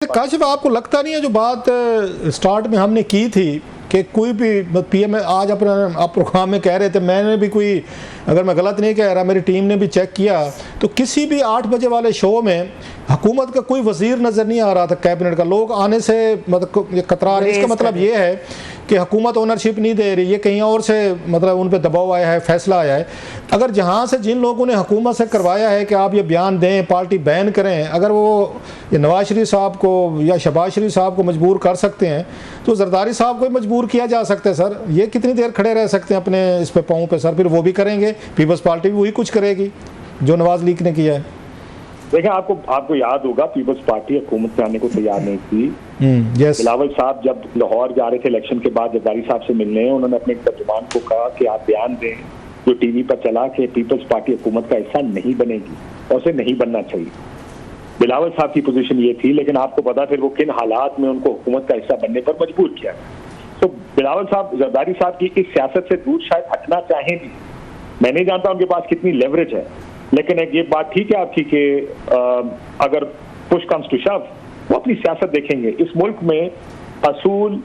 काशिफ, आपको लगता नहीं है जो बात स्टार्ट में हमने की थी कि कोई भी पीएम आज अपने आप प्रोग्राम में कह रहे थे, मैंने भी कोई, अगर मैं गलत नहीं कह रहा, मेरी टीम ने भी चेक किया तो किसी भी 8 बजे वाले शो में हुकूमत का कोई वजीर नज़र नहीं आ रहा था कैबिनेट का। लोग आने से मतलब कतरा रहे। इसका मतलब ये है कि हुकूमत ओनरशिप नहीं दे रही, ये कहीं और से मतलब उन पर दबाव आया है, फैसला आया है। अगर जहाँ से जिन लोगों ने हुकूमत से करवाया है कि आप ये बयान दें, पार्टी बैन करें, अगर वो ये नवाज शरीफ साहब को या शहबाज शरीफ साहब को मजबूर कर सकते हैं तो जरदारी साहब को मजबूर किया जा सकता है। सर, ये कितनी देर खड़े रह सकते हैं अपने इस पे पाँव पे? सर, फिर वो भी करेंगे, पीपल्स पार्टी भी वही कुछ करेगी जो नवाज लीग ने किया है। देखिए, आपको याद होगा पीपल्स पार्टी हुकूमत में आने को तैयार नहीं थी। बिलावल साहब जब लाहौर जा रहे थे इलेक्शन के बाद जरदारी साहब से मिलने, उन्होंने अपने तर्जुमान को कहा कि आप बयान दें जो टीवी पर चला कि पीपल्स पार्टी हुकूमत का हिस्सा नहीं बनेगी और उसे नहीं बनना चाहिए। बिलावल साहब की पोजीशन ये थी, लेकिन आपको पता फिर वो किन हालात में उनको हुकूमत का हिस्सा बनने पर मजबूर किया। तो बिलावल साहब जरदारी साहब की इस सियासत से दूर शायद हटना चाहें भी। मैं नहीं जानता उनके पास कितनी लेवरेज है, लेकिन एक ये बात ठीक है आपकी कि अगर पुश कम्स टू शव वो अपनी सियासत देखेंगे। इस मुल्क में असूल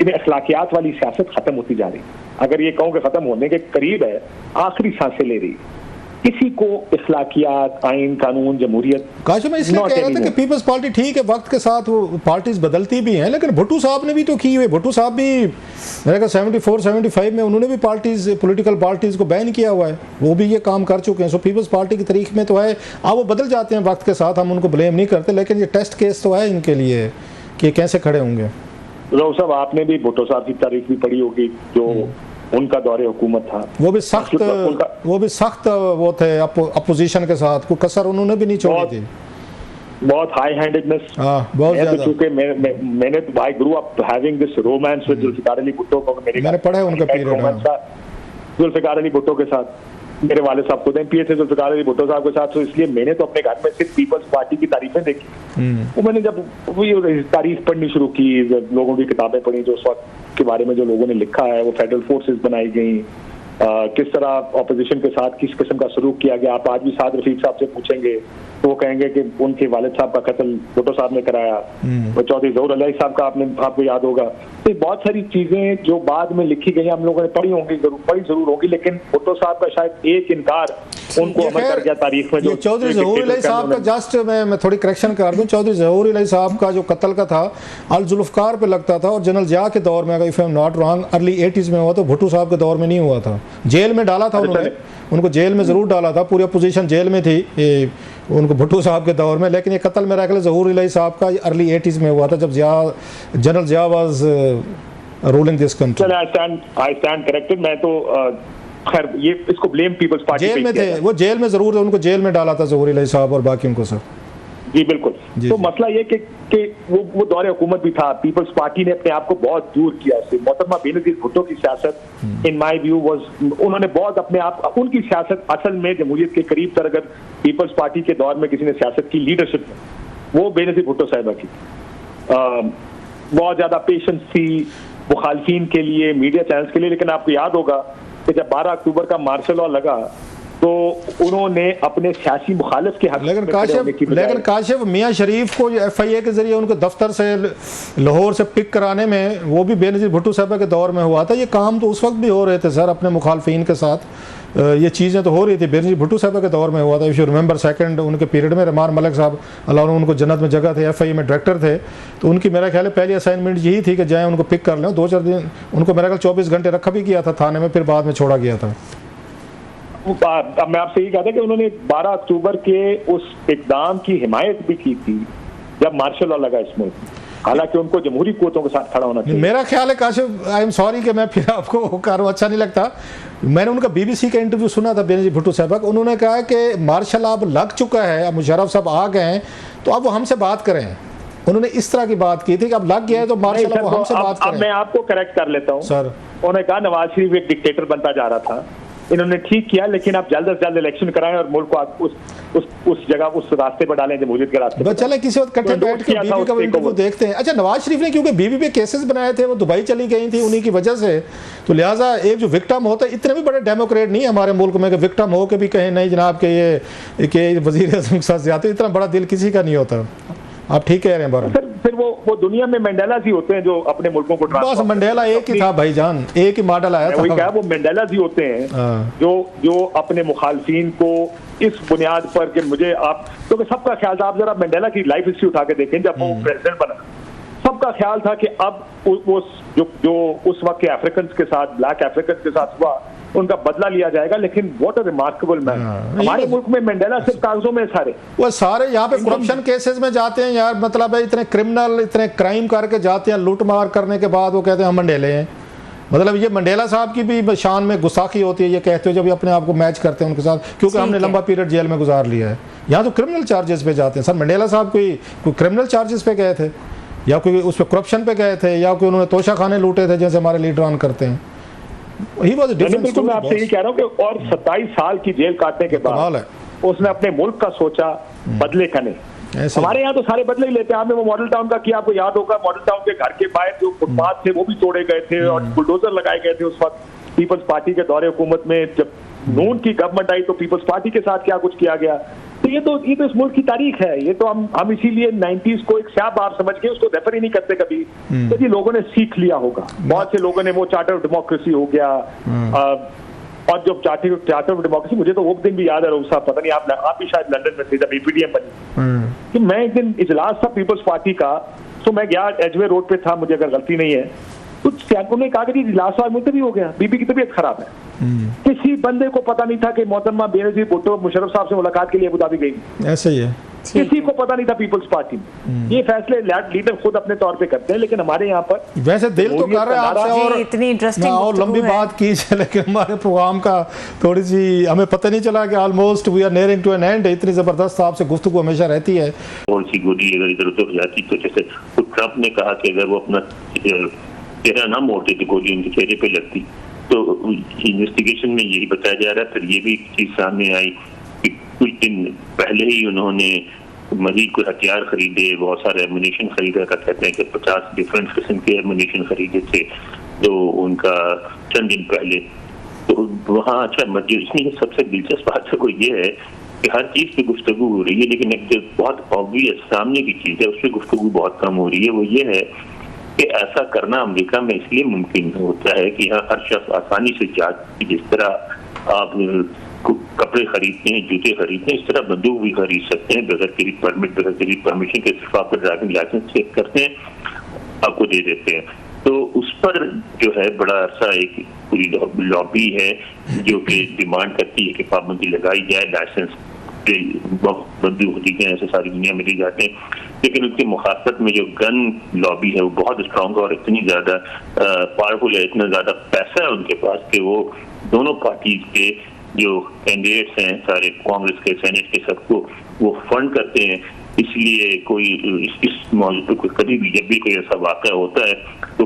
इन अखलाकियात वाली सियासत खत्म होती जा रही है। अगर ये कहूँ कि खत्म होने के करीब है, आखिरी सांसें ले रही, किसी को इखलाकियात, आइन, कानून, जमहूरियत। काश मैं इसलिए कह रहा था कि पीपल्स पार्टी ठीक है, वक्त के साथ वो पार्टीज बदलती भी हैं, लेकिन भुट्टो साहब ने भी तो की हुई। भुट्टो साहब भी मेरे ख्याल 74-75 में उन्होंने भी पार्टीज, पॉलिटिकल पार्टीज को बैन किया हुआ है, वो भी ये काम कर चुके हैं। सो पीपल्स पार्टी की तारीख में तो है, वो बदल जाते हैं वक्त के साथ, हम उनको ब्लेम नहीं करते, लेकिन ये टेस्ट केस तो है इनके लिए कि कैसे खड़े होंगे। राव साहब, आपने भी भुट्टो साहब की तारीख भी पढ़ी होगी, जो उनका दौरे हुकूमत था। वो भी सख्त वो थे अपोजिशन के साथ, कोई कसर उन्होंने भी नहीं छोड़ी थी। बहुत हाई हैंडेडनेस, बहुत ज्यादा। चूंकि मैंने तो भाई grew up having this romance with Zulfikar Ali Bhutto को, मैंने पढ़ा है उनका पीरियड जुल्फिकार अली भुट्टो के साथ। मेरे वाले साहब खुद एमपीए थे जुल्फिकार अली भुट्टो साहब के साथ, तो इसलिए मैंने तो अपने घर में सिर्फ पीपल्स पार्टी की तारीफें देखी। वो मैंने जब वो तारीफ पढ़नी शुरू की, लोगों की किताबें पढ़ी जो उस वक्त के बारे में जो लोगों ने लिखा है, वो फेडरल फोर्सेस बनाई गई, किस तरह ऑपोजिशन के साथ किस किस्म का सलूक किया गया। आप आज भी साद रफीक साहब से पूछेंगे तो वो कहेंगे कि उनके वालिद साहब का कत्ल भुट्टो साहब ने कराया। वो चौधरी ज़हूर अली साहब का आपको याद होगा। तो बहुत सारी चीजें जो बाद में लिखी गई हम लोगों ने पढ़ी होंगी, पढ़ी जरूर होगी, लेकिन भुट्टो साहब का शायद एक इनकार उनको अमल कर गया तारीख में। जो चौधरी ज़हूर अली साहब का, जस्ट मैं थोड़ी करेक्शन कर दूं, चौधरी ज़हूर अली साहब का जो कत्ल का था अल जुल्फकार पे लगता था, और जनरल जिया के दौर में, अगर if I am not wrong, early 80s में हुआ, तो भुट्टो साहब के दौर में नहीं हुआ था। जेल में डाला था उन्होंने, उनको जेल में जरूर डाला था, पूरी अपोजिशन जेल में थी उनको भुट्टो साहब के दौर में, लेकिन ये कत्ल मेरा ख्याल ज़हूर अली साहब का अर्ली 80s में हुआ था, जब general Zia was ruling this country. I stand corrected. मैं तो खैर ये इसको ब्लेम पीपल्स पार्टी जेल में थे, वो जेल में जरूर, उनको जेल में डाला था ज़हूर अली साहब और बाकी उनको। सर जी बिल्कुल। तो मसला ये कि वो दौरे हुकूमत भी था, पीपल्स पार्टी ने अपने आप को बहुत दूर किया इससे। मोहतरमा बेनज़ीर भुट्टो की सियासत इन माय व्यू वाज, उन्होंने बहुत अपने आप, उनकी सियासत असल में जमहूरियत के करीब तर, अगर पीपल्स पार्टी के दौर में किसी ने सियासत की लीडरशिप में, वो बेनज़ीर भुट्टो साहिबा की। बहुत ज्यादा पेशेंस थी मुखालफीन के लिए, मीडिया चैनल्स के लिए। लेकिन आपको याद होगा कि जब 12 अक्टूबर का मार्शल लॉ लगा तो उन्होंने अपने सियासी मुखालिफ के हक। लेकिन काशिफ मियां शरीफ को FIA के जरिए उनको दफ्तर से लाहौर से पिक कराने में, वो भी बेनज़ीर भुट्टो साहब के दौर में हुआ था। ये काम तो उस वक्त भी हो रहे थे सर, अपने मुखालफीन के साथ ये चीज़ें तो हो रही थी। बेनज़ीर भुट्टो साहब के दौर में हुआ था। इफ़ यू रिमेंबर सेकंड उनके पीरियड में रहमान मलिक साहब, अल्लाह ने उनको जन्नत में जगह थे, FIA में डायरेक्टर थे, तो उनकी मेरा ख्याल है पहली असाइनमेंट यही थी कि जाएँ उनको पिक कर लें। 2-4 दिन उनको मेरा ख्याल 24 घंटे रखा भी किया था थाने में, फिर बाद में छोड़ा गया था। अब मैं आपसे ये कहता कि उन्होंने 12 अक्टूबर के उस इक़दाम की हिमायत भी की थी जब मार्शल लॉ लगा इस मुल्क में, हालांकि उनको जमहूरी कुव्वतों के साथ खड़ा होना चाहिए। मेरा ख्याल है काशिफ, आई एम सॉरी कि मैं फिर आपको करूँ, अच्छा नहीं लगता, मैंने उनका BBC का इंटरव्यू सुना था बेनज़ीर भुट्टो साहब का। उन्होंने कहा कि मार्शल अब लग चुका है, अब मुशर्रफ साहब आ गए हैं, तो अब वो हमसे बात करें। उन्होंने इस तरह की बात की थी कि अब लग गया है तो मार्शल अब हमसे बात करें। अब मैं आपको करेक्ट कर लेता हूँ सर। उन्होंने कहा नवाज शरीफ एक डिक्टेटर बनता जा रहा था, इन्होंने ठीक किया, लेकिन आप जल्द से जल्द इलेक्शन कराएं और मुल्क को उस जगह, उस रास्ते पर डालें, जमहूरियत के रास्ते पर। चले किसी वक्त इकट्ठे बैठ के बीबी का इंटरव्यू देखते हैं। अच्छा, नवाज शरीफ ने क्योंकि बीबी पे केसेस बनाए थे, वो दुबई चली गई थी उन्हीं की वजह से, तो लिहाजा एक जो विक्टिम होता है, इतने भी बड़े डेमोक्रेट नहीं है हमारे मुल्क में कि विक्टिम हो के भी कहें नहीं जनाब के ये वजीर आज़म के साथ ज्यादा, इतना बड़ा दिल किसी का नहीं होता। आप ठीक कह रहे हैं बहरहाल। फिर वो दुनिया में मंडेलास ही होते हैं जो अपने मुल्कों को बस मंडेला एक ही था भाईजान, एक ही मॉडल आया था। वही कहा, वो मंडेलास ही होते हैं जो अपने मुखालफिन को इस बुनियाद पर कि मुझे आप, क्योंकि सबका ख्याल था, आप जरा मंडेला की लाइफ हिस्ट्री उठा के देखें, जब वो प्रेसिडेंट बना सबका ख्याल था कि अब जो उस वक्त के अफ्रीकन के साथ, ब्लैक अफ्रीकन के साथ हुआ, उनका बदला लिया जाएगा। लेकिन व्हाट अ रिमार्केबल मैन, हमारे मुल्क में मंडेला सिर्फ कागजों में वो सारे यहाँ पे करप्शन केसेस में जाते हैं यार, मतलब है इतने क्रिमिनल, इतने क्राइम करके जाते हैं, लूट मार करने के बाद वो कहते हैं हम मंडेले हैं। मतलब ये मंडेला साहब की भी शान में गुस्ताखी होती है, ये कहते हो जब ये अपने आप को मैच करते हैं उनके साथ, क्योंकि हमने लंबा पीरियड जेल में गुजार लिया है। यहाँ तो क्रिमिनल चार्जेस पे जाते हैं। सर मंडेला साहब कोई क्रिमिनल चार्जेस पे गए थे, या कोई उस पर करप्शन पे गए थे, या कोई उन्होंने तोशा खाने लूटे थे जैसे हमारे लीडरान करते हैं? He was different. मैं आपसे ये कह रहा हूँ कि और 27 साल की जेल काटने के बाद उसने अपने मुल्क का सोचा, बदले का नहीं। हमारे यहाँ तो सारे बदले ही लेते हैं। आपने वो मॉडल टाउन का किया, आपको याद होगा, मॉडल टाउन के घर के बाहर जो फुटपाथ थे वो भी तोड़े गए थे और बुलडोजर लगाए गए थे। उस वक्त पीपल्स पार्टी के दौरे हुकूमत में जब नून की गवर्नमेंट आई तो पीपल्स पार्टी के साथ क्या कुछ किया गया। तो ये तो इस मुल्क की तारीख है। ये तो हम इसीलिए 90s को एक स्याह बार समझ के उसको रेफर ही नहीं करते कभी, तो ये लोगों ने सीख लिया होगा। बहुत से लोगों ने वो चार्टर ऑफ डेमोक्रेसी हो गया, और जो चार्टर ऑफ डेमोक्रेसी, मुझे तो वो दिन भी याद है रोग साहब, पता नहीं आप भी शायद लंदन में थे जब EPDM बनी, कि मैं एक दिन इजलास था पीपल्स पार्टी का, तो मैं गया, एजवे रोड पे था, मुझे अगर गलती नहीं है, तो उन्होंने कहा कि इजलास आज मुझे भी हो गया, बीबी की तबीयत खराब है। किसी बंदे को पता नहीं था कि मोहतरमा बेनजीर भुट्टो मुशर्रफ साहब से मुलाकात के लिए अबू धाबी गई। ऐसे ही है, किसी को पता नहीं था पीपल्स पार्टी में। ये फैसले लीडर खुद अपने तौर पे करते हैं, लेकिन हमारे यहाँ पर वैसे दिल तो कर रहे हैं आपसे और इतनी इंटरेस्टिंग और लंबी बात की, लेकिन हमारे प्रोग्राम का थोड़ी सी हमें पता नहीं चला कि almost we are nearing to an end. इतनी जबरदस्त आपसे गुफ्तगू हमेशा रहती है। कौन सी गोली अगर इधर उधर हो जाती, तो जैसे ट्रंप ने कहा कि अगर वो अपना चेहरा ना मोड़ते तो गोली उनके चेहरे पे लगती, तो इन्वेस्टिगेशन में यही बताया जा रहा है। फिर ये भी चीज सामने आई कि कुछ दिन पहले ही उन्होंने मजीद कोई हथियार खरीदे, बहुत सारे एमुनेशन खरीदा था, कहते हैं कि 50 डिफरेंट किस्म के एमुनेशन खरीदे थे तो उनका चंद दिन पहले। तो वहाँ अच्छा इसमें सबसे दिलचस्प बात है वो ये है कि हर चीज पे गुफ्तगू हो रही है, लेकिन एक जो बहुत ऑब्वियस सामने की चीज है उस पर गुफ्तगू बहुत कम हो रही है। वो ये है कि ऐसा करना अमेरिका में इसलिए मुमकिन होता है कि यहाँ हर शख्स आसानी से जाती, जिस तरह आप कपड़े खरीदते हैं, जूते खरीदते हैं, इस तरह बंदूक भी खरीद सकते हैं बगैर किसी परमिट, बगैर किसी परमिशन के। सिर्फ आपका ड्राइविंग लाइसेंस चेक करते हैं, आपको दे देते हैं। तो उस पर जो है बड़ा अरसा एक पूरी लॉबी है जो कि डिमांड करती है कि पाबंदी लगाई जाए, लाइसेंस बंदूक होती है, ऐसे सारी दुनिया में दी जाते हैं। लेकिन उनकी मुखाफत में जो गन लॉबी है वो बहुत स्ट्रांग है और इतनी ज्यादा पावरफुल है, इतना ज्यादा पैसा है उनके पास कि वो दोनों पार्टीज के जो कैंडिडेट्स हैं सारे, कांग्रेस के, सेनेट के, सबको वो फंड करते हैं। इसलिए कोई इस मौजूद पर कभी भी जब भी कोई ऐसा वाक़या होता है तो